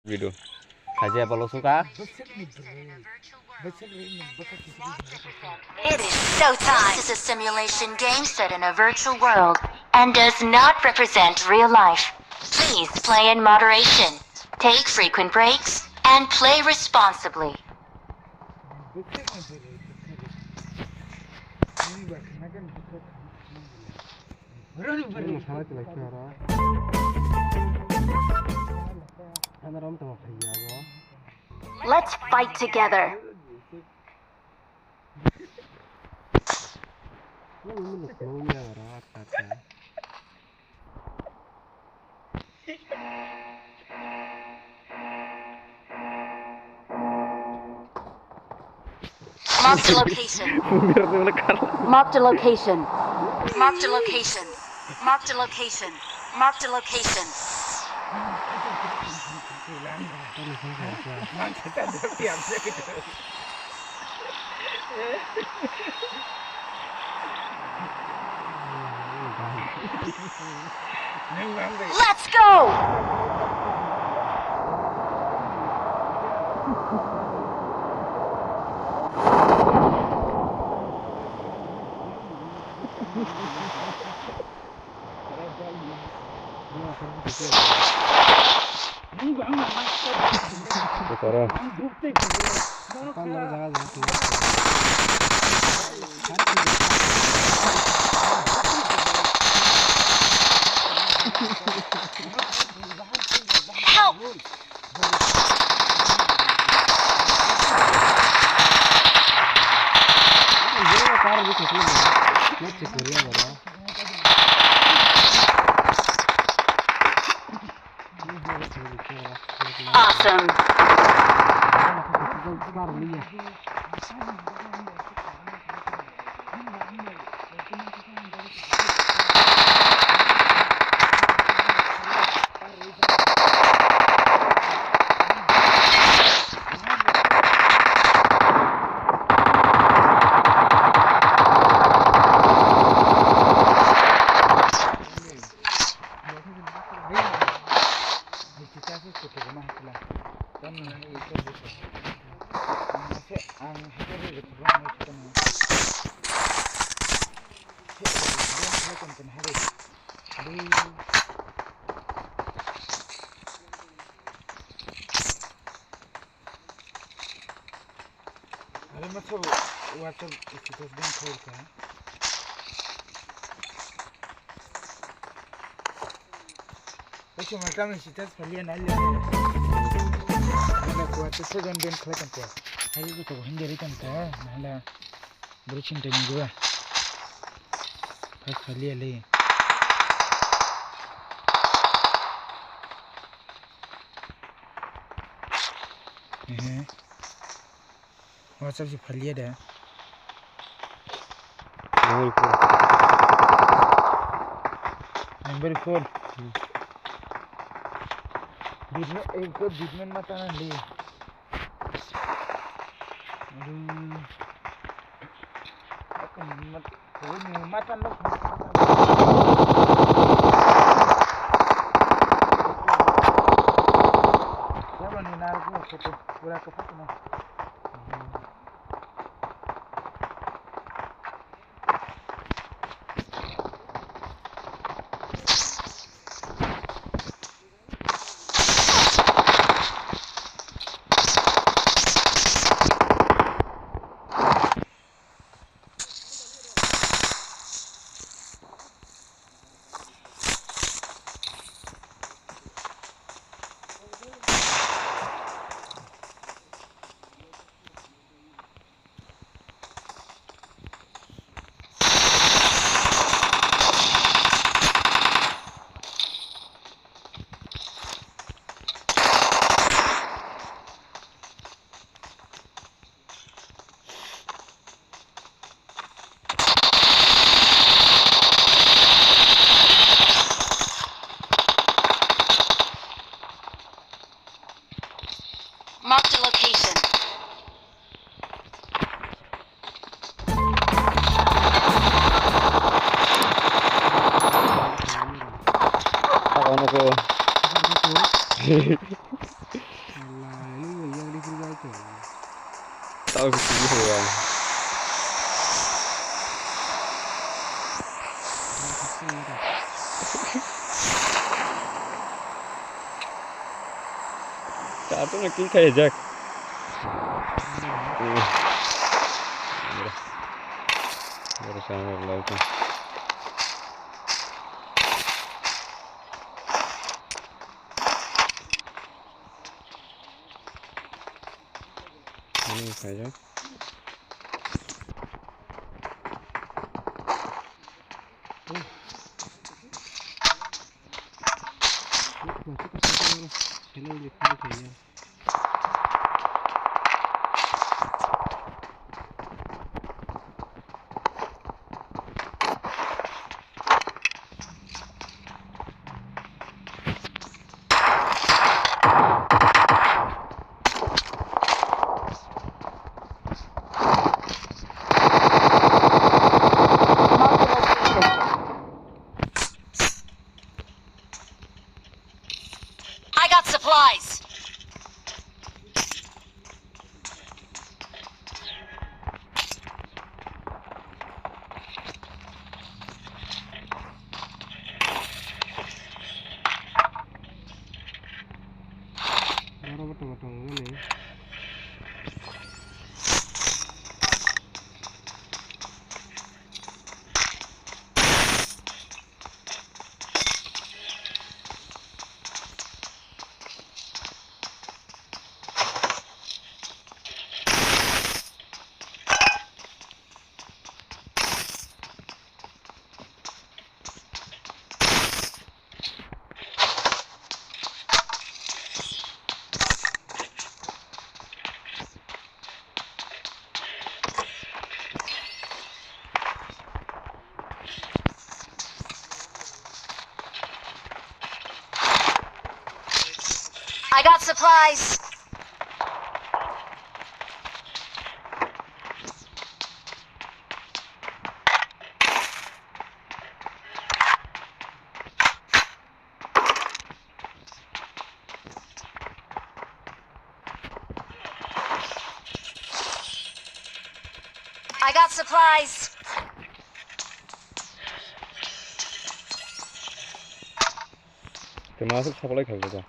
video. Kajian apa lo suka? It is showtime. This is a simulation game set in a virtual world and does not represent real life. Please play in moderation, take frequent breaks, and play responsibly. Let's fight together. Marked a location. Marked a location. Marked a location. Marked a location. Marked a location. Let's go! Help! Awesome. WhatsApp status din खोल का Oke, mereka mencetak kalian aja. Mana kuat itu dan ben kelihatan kuat. Hari itu tuh hindari tante, mana bercinta juga. Pas kalian lagi. WhatsApp sih kalian dah. Number 4. एक बीच मत आना ले मत आना क्या बने ना फोटो पूरा का फोटो ना Marked a location. Ako. cái gì thôi à. Tato na kim kayacak. Yarışanlar lazım. Ini kayacak. I got supplies. I got supplies. I got supplies. Termasuk supply kaldı da.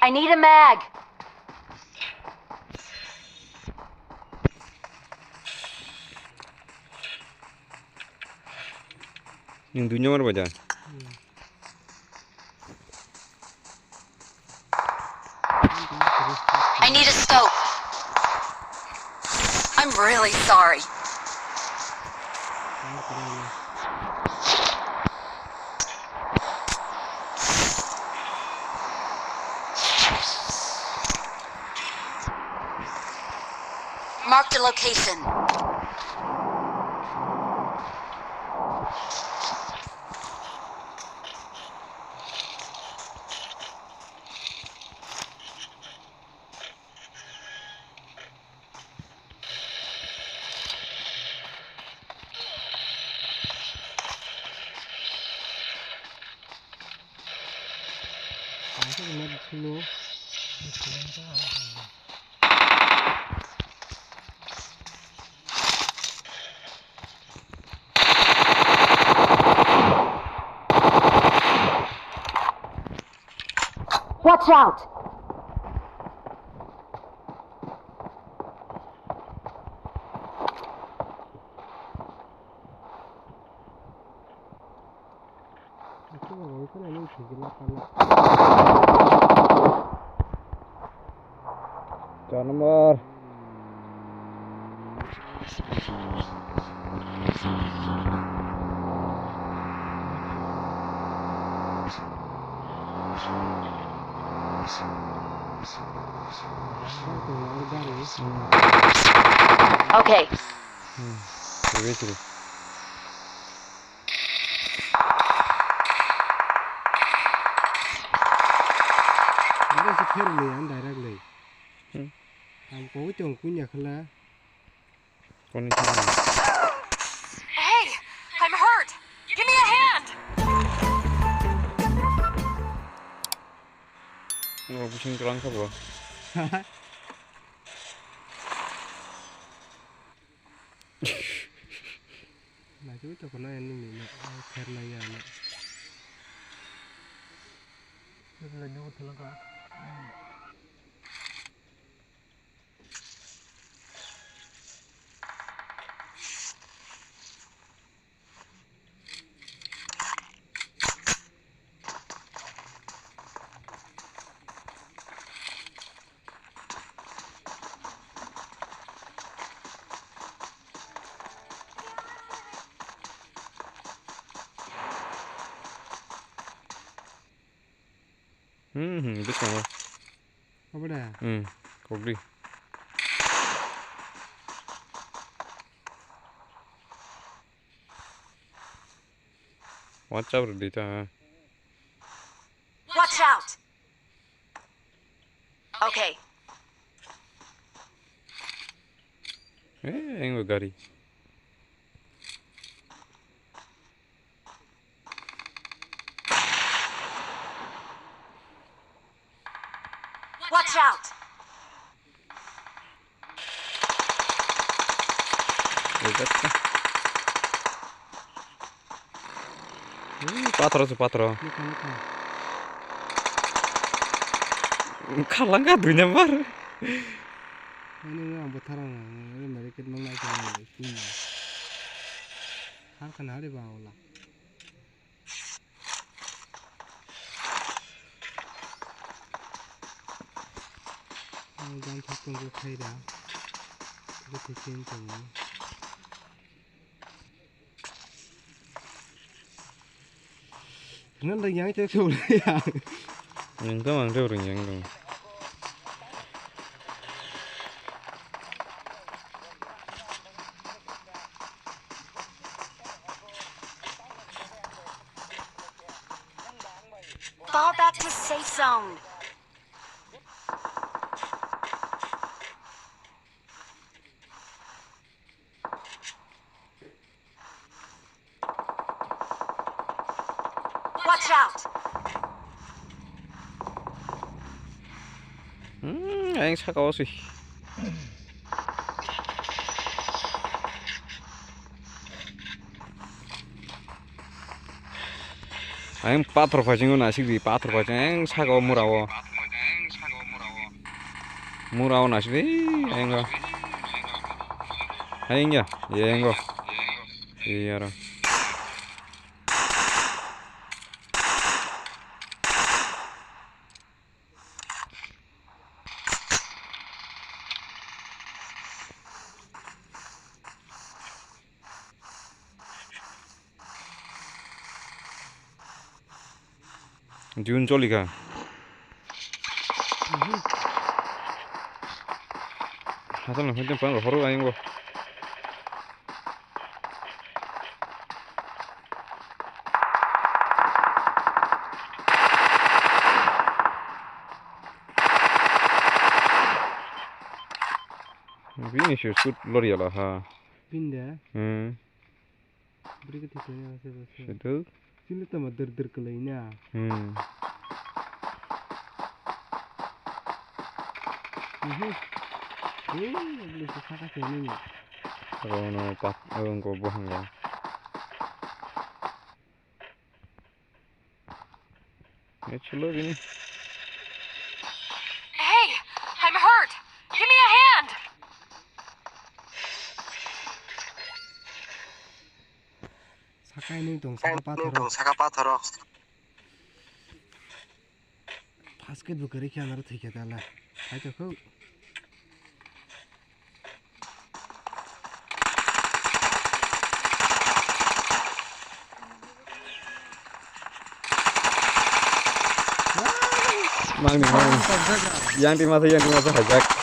I need a mag. Yung dunya mana baca? I need a scope. I'm really sorry. Marked a location. Watch out! Nomor. Okay. Terus. fairly and directly. Hmm. I'm going to Kunya Kala. Con đi theo. Hey, I'm hurt. Give me a hand. Nó cũng không có lắm không? Là chú cho con anh mình khen này nhà này. Là nhau thật là cả. Biết không? Không biết à? Cột đi. Watch out đi ta. Watch out. Okay. Anh vào gari. Watch out. Patro. Luka. Kalang ka dunya mar. Ini nggak betarang, ini mereka mengenai kalau ini. Hal kan hari bawah lah. Jangan takut gue kaya dah. Gue tekin tuh. Nó là dáng cho kiểu này à? Nhưng tao mang theo rồi nhang rồi. Fall back to safe zone. Watch out. Anh 차가워 씨. Anh patro fajingo nasi di patro fajing anh 차가워 murawo. Murawo nasi di anh go. Anh ya, anh go. Iya ra. Jun Jolika. 하자면 현재 방을 허러 다니는 거. Finish shoot loriala ha. Pindah. Beri ketikanya saya. Itu. Sini tambah der kelainya. Boleh susah kasih ini. Kalau no pat, ko bohong ya. Ya chulo gini. Hey, I'm hurt. Give me a hand. 사카이는 동사가 바스켓볼 그렇게 하나로 되게 달라. 아이고 그 Mang nih. Yang di masa hajak.